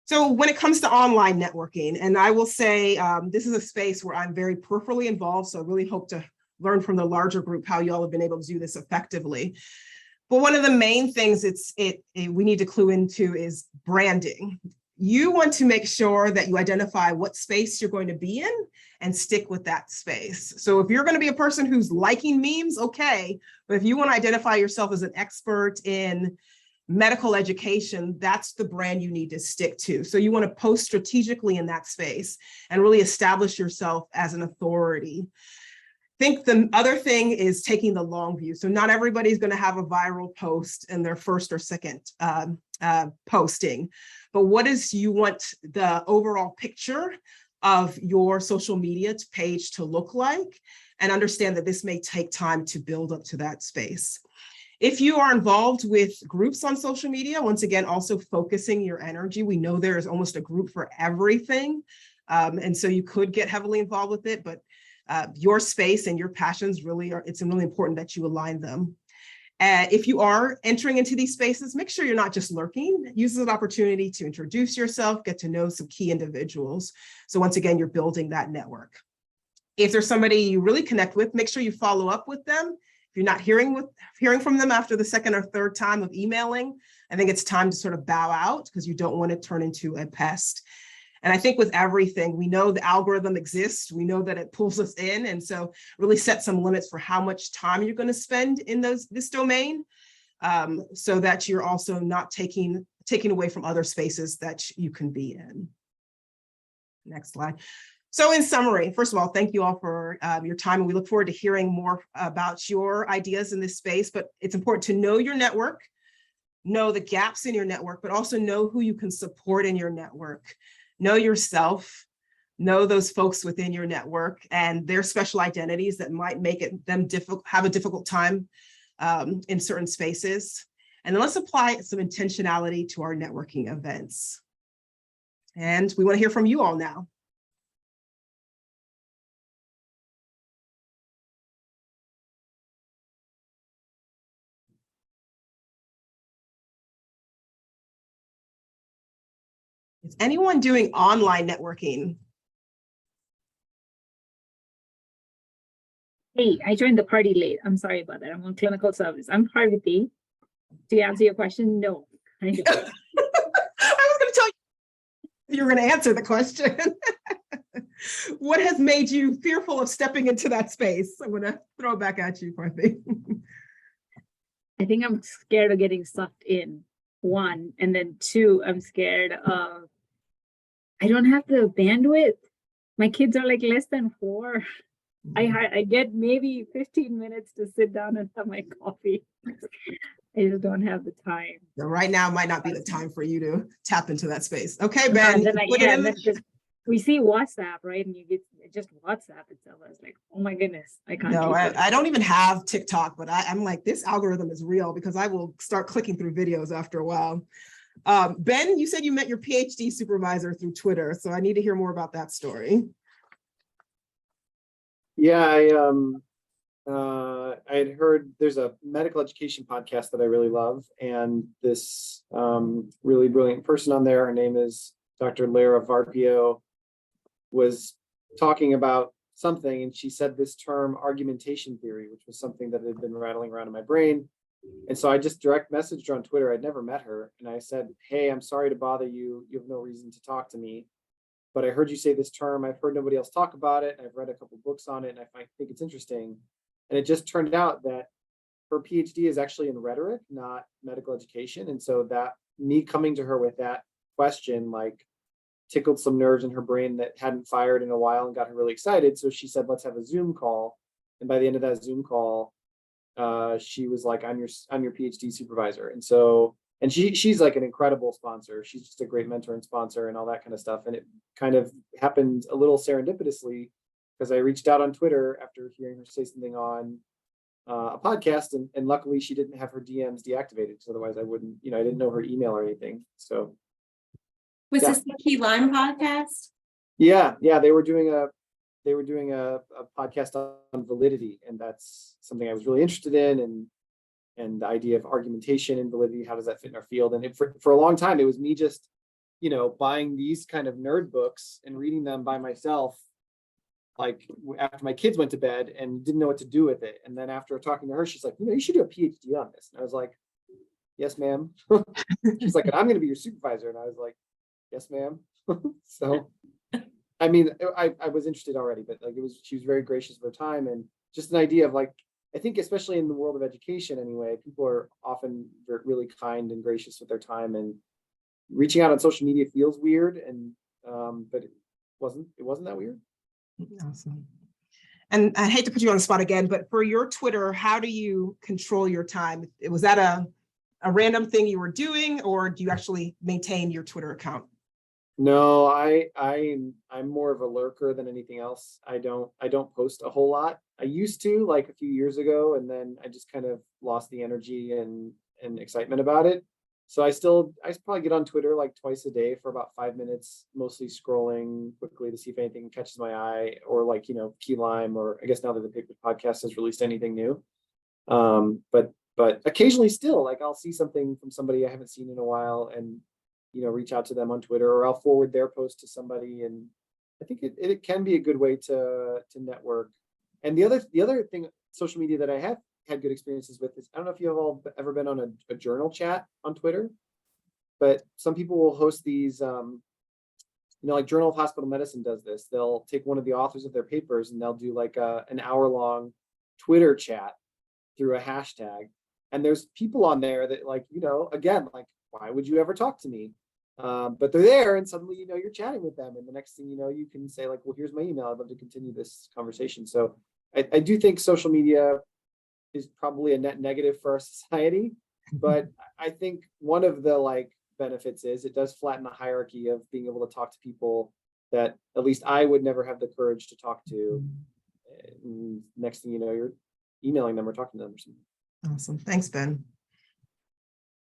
So when it comes to online networking, and I will say this is a space where I'm very peripherally involved, so I really hope to learn from the larger group how y'all have been able to do this effectively. But one of the main things we need to clue into is branding. You want to make sure that you identify what space you're going to be in and stick with that space. So if you're going to be a person who's liking memes, okay, but if you want to identify yourself as an expert in medical education, that's the brand you need to stick to. So you want to post strategically in that space and really establish yourself as an authority. I think the other thing is taking the long view. So not everybody's going to have a viral post in their first or second posting, but what is you want the overall picture of your social media page to look like, and understand that this may take time to build up to that space. If you are involved with groups on social media, once again, also focusing your energy. We know there is almost a group for everything. And so you could get heavily involved with it, but your space and your passions really it's really important that you align them. If you are entering into these spaces, make sure you're not just lurking. Use it as an opportunity to introduce yourself, get to know some key individuals. So once again, you're building that network. If there's somebody you really connect with, make sure you follow up with them. If you're not hearing from them after the second or third time of emailing, I think it's time to sort of bow out because you don't want to turn into a pest. And I think with everything, we know the algorithm exists. We know that it pulls us in. And so really set some limits for how much time you're going to spend in this domain so that you're also not taking away from other spaces that you can be in. Next slide. So in summary, first of all, thank you all for your time. And we look forward to hearing more about your ideas in this space. But it's important to know your network, know the gaps in your network, but also know who you can support in your network. Know yourself, know those folks within your network and their special identities that might make them have a difficult time in certain spaces. And then let's apply some intentionality to our networking events. And we want to hear from you all now. Is anyone doing online networking? Hey, I joined the party late. I'm sorry about that. I'm on clinical service. I'm Parvati. To answer your question, no. I don't. I was going to tell you were going to answer the question. What has made you fearful of stepping into that space? I'm going to throw it back at you, Parvati. I think I'm scared of getting sucked in, one. And then two, I'm scared of, I don't have the bandwidth. My kids are like less than 4. I get maybe 15 minutes to sit down and have my coffee. I just don't have the time. So right now might not be the time for you to tap into that space. Okay, Yeah, Ben. and then put it in that's just, we see WhatsApp, right? And you get just WhatsApp itself. I was like, oh my goodness, I can't. No, keep it. I don't even have TikTok, but I'm like, this algorithm is real because I will start clicking through videos after a while. Ben, you said you met your PhD supervisor through Twitter, so I need to hear more about that story. Yeah, I had heard there's a medical education podcast that I really love, and this really brilliant person on there, her name is Dr. Lara Varpio, was talking about something, and she said this term argumentation theory, which was something that had been rattling around in my brain. And so I just direct messaged her on Twitter. I'd never met her, and I said, hey, I'm sorry to bother you. You have no reason to talk to me, but I heard you say this term. I've heard nobody else talk about it. I've read a couple books on it, and I think it's interesting. And it just turned out that her PhD is actually in rhetoric, not medical education. And so that me coming to her with that question, like, tickled some nerves in her brain that hadn't fired in a while and got her really excited. So she said, let's have a Zoom call. And by the end of that Zoom call, she was like, I'm your PhD supervisor. And so, and she's like an incredible sponsor. She's just a great mentor and sponsor and all that kind of stuff. And it kind of happened a little serendipitously because I reached out on Twitter after hearing her say something on a podcast, and luckily she didn't have her DMs deactivated, because otherwise I wouldn't, I didn't know her email or anything. So Was yeah. this the Key Lime podcast? Yeah, they were doing a podcast on validity, and that's something I was really interested in, and the idea of argumentation and validity, how does that fit in our field? And for a long time, it was me just, buying these kind of nerd books and reading them by myself, like after my kids went to bed, and didn't know what to do with it. And then after talking to her, she's like, you should do a PhD on this. And I was like, yes, ma'am. She's like, I'm going to be your supervisor. And I was like, yes, ma'am. So, I mean, I was interested already, but like she was very gracious of her time, and just an idea of like, I think especially in the world of education anyway, people are often really kind and gracious with their time, and reaching out on social media feels weird, and but it wasn't that weird. Awesome. And I hate to put you on the spot again, but for your Twitter, how do you control your time? Was that a random thing you were doing, or do you actually maintain your Twitter account? No, I'm more of a lurker than anything else. I don't post a whole lot. I used to, like a few years ago, and then I just kind of lost the energy and excitement about it. So I probably get on Twitter like twice a day for about 5 minutes, mostly scrolling quickly to see if anything catches my eye, or like, Key Lime, or I guess now that the Paper Podcast has released anything new. But occasionally still, like, I'll see something from somebody I haven't seen in a while, and reach out to them on Twitter, or I'll forward their post to somebody. And I think it can be a good way to network. And the other thing, social media, that I have had good experiences with is, I don't know if you have all ever been on a journal chat on Twitter, but some people will host these, like Journal of Hospital Medicine does this. They'll take one of the authors of their papers, and they'll do like an hour-long Twitter chat through a hashtag. And there's people on there that, like, again, like, why would you ever talk to me? But they're there, and suddenly, you're chatting with them. And the next thing you know, you can say like, well, here's my email. I'd love to continue this conversation. So I do think social media is probably a net negative for our society. But I think one of the benefits is it does flatten the hierarchy of being able to talk to people that at least I would never have the courage to talk to. And next thing you know, you're emailing them or talking to them or something. Awesome. Thanks, Ben.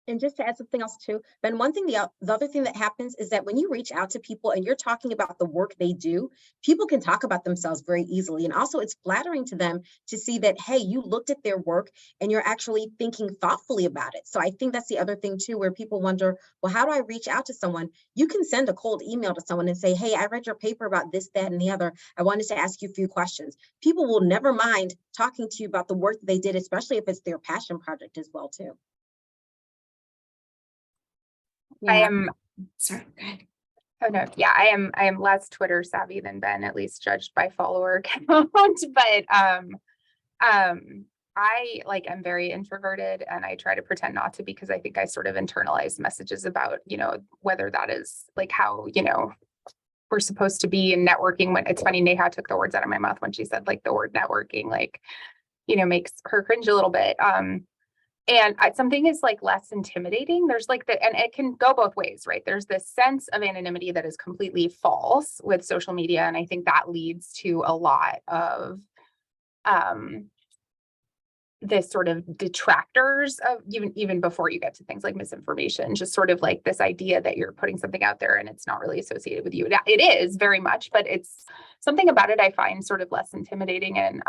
And just to add something else too, Ben, one thing, the other thing that happens is that when you reach out to people and you're talking about the work they do, people can talk about themselves very easily. And also it's flattering to them to see that, hey, you looked at their work and you're actually thinking thoughtfully about it. So I think that's the other thing too, where people wonder, well, how do I reach out to someone? You can send a cold email to someone and say, hey, I read your paper about this, that, and the other. I wanted to ask you a few questions. People will never mind talking to you about the work that they did, especially if it's their passion project as well too. Yeah. I am, Sorry, go ahead. oh no, yeah, I am less Twitter savvy than Ben, at least judged by follower count. But I am very introverted, and I try to pretend not to, because I think I sort of internalize messages about, whether that is like how, we're supposed to be in networking. When it's funny, Neha took the words out of my mouth when she said like the word networking, like, makes her cringe a little bit. And something is like less intimidating. There's like and it can go both ways, right? There's this sense of anonymity that is completely false with social media. And I think that leads to a lot of this sort of detractors of even before you get to things like misinformation, just sort of like this idea that you're putting something out there and it's not really associated with you. It is very much, but it's something about it I find sort of less intimidating. And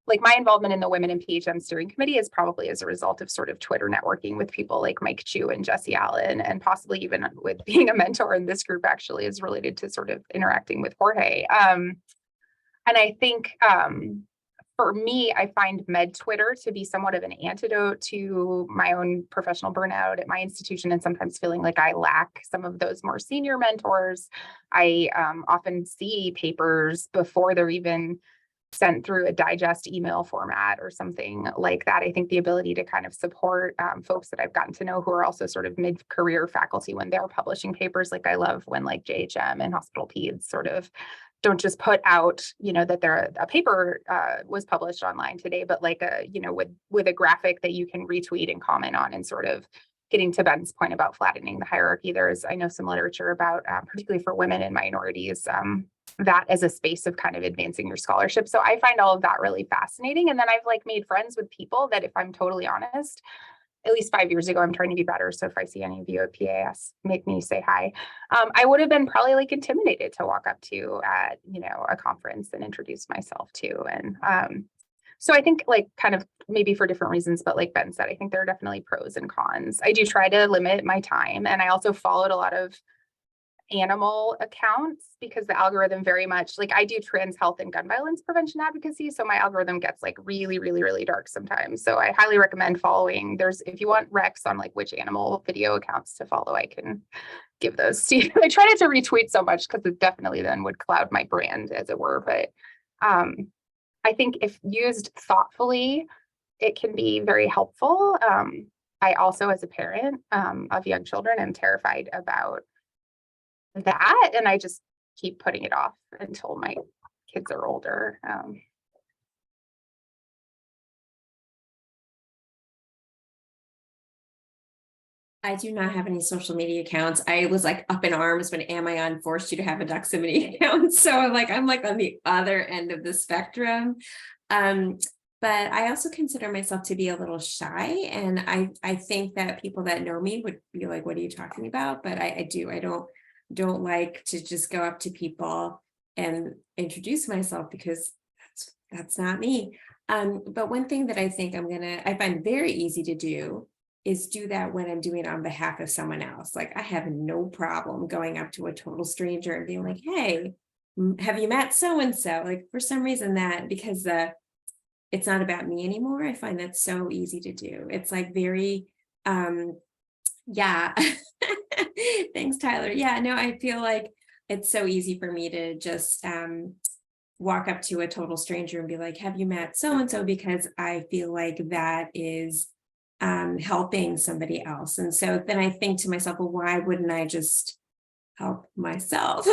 like my involvement in the Women in PHM Steering Committee is probably as a result of sort of Twitter networking with people like Mike Chu and Jesse Allen, and possibly even with being a mentor in this group actually is related to sort of interacting with Jorge. And I think for me, I find med Twitter to be somewhat of an antidote to my own professional burnout at my institution, and sometimes feeling like I lack some of those more senior mentors. I often see papers before they're even sent through a digest email format or something like that. I think the ability to kind of support folks that I've gotten to know who are also sort of mid-career faculty when they're publishing papers. Like I love when like JHM and Hospital Peds sort of don't just put out, that a paper was published online today, but like with a graphic that you can retweet and comment on, and sort of getting to Ben's point about flattening the hierarchy. I know some literature about, particularly for women and minorities, that as a space of kind of advancing your scholarship. So I find all of that really fascinating. And then I've like made friends with people that, if I'm totally honest, at least 5 years ago, I'm trying to be better. So if I see any of you at PAS, make me say hi. I would have been probably like intimidated to walk up to at, a conference and introduce myself to. And so I think like kind of maybe for different reasons, but like Ben said, I think there are definitely pros and cons. I do try to limit my time. And I also followed a lot of animal accounts because the algorithm very much, like I do trans health and gun violence prevention advocacy. So my algorithm gets like really, really, really dark sometimes. So I highly recommend following. If you want recs on like which animal video accounts to follow, I can give those to you. I try not to retweet so much because it definitely then would cloud my brand, as it were. But I think if used thoughtfully, it can be very helpful. I also, as a parent of young children, am terrified about that, and I just keep putting it off until my kids are older. I do not have any social media accounts. I was like up in arms when Amazon forced you to have a Doximity account. So I'm like on the other end of the spectrum. But I also consider myself to be a little shy. And I think that people that know me would be like, what are you talking about? But I don't like to just go up to people and introduce myself, because that's not me. But one thing that I think I find very easy to do is do that when I'm doing it on behalf of someone else. Like I have no problem going up to a total stranger and being like, hey, have you met so-and-so? Like for some reason because it's not about me anymore. I find that so easy to do. It's like very, yeah. Thanks, Tyler. Yeah, no, I feel like it's so easy for me to just walk up to a total stranger and be like, have you met so-and-so? Because I feel like that is helping somebody else. And so then I think to myself, well, why wouldn't I just help myself?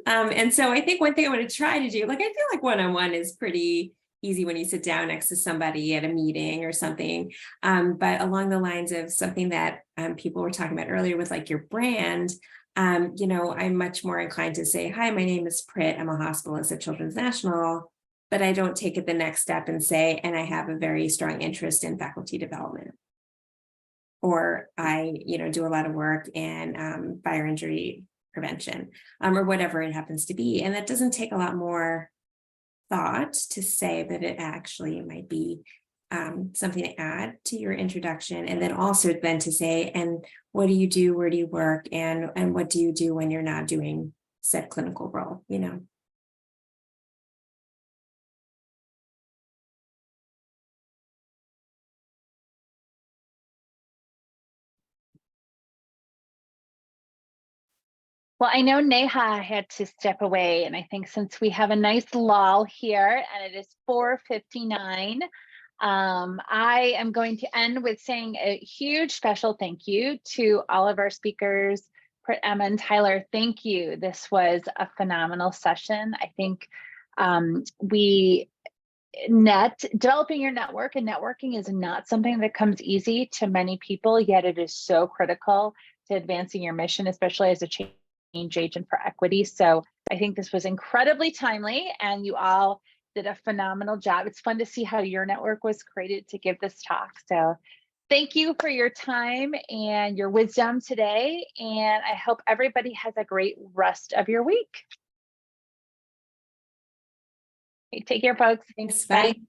And so I think one thing I want to try to do, like, I feel like one-on-one is pretty easy when you sit down next to somebody at a meeting or something. But along the lines of something that people were talking about earlier with like your brand, I'm much more inclined to say, hi, my name is Prit. I'm a hospitalist at Children's National, but I don't take it the next step and say, and I have a very strong interest in faculty development. Or I, do a lot of work in fire injury prevention, or whatever it happens to be. And that doesn't take a lot more thought to say that it actually might be something to add to your introduction. And then also then to say, and what do you do? Where do you work? And what do you do when you're not doing said clinical role, Well, I know Neha had to step away, and I think since we have a nice lull here and it is 4:59, I am going to end with saying a huge special thank you to all of our speakers Emma and Tyler, thank you. This was a phenomenal session. I think developing your network, and networking is not something that comes easy to many people, yet it is so critical to advancing your mission, especially as a change agent for equity. So I think this was incredibly timely, and you all did a phenomenal job. It's fun to see how your network was created to give this talk. So thank you for your time and your wisdom today. And I hope everybody has a great rest of your week. Okay, take care, folks. Thanks, Bye. bye.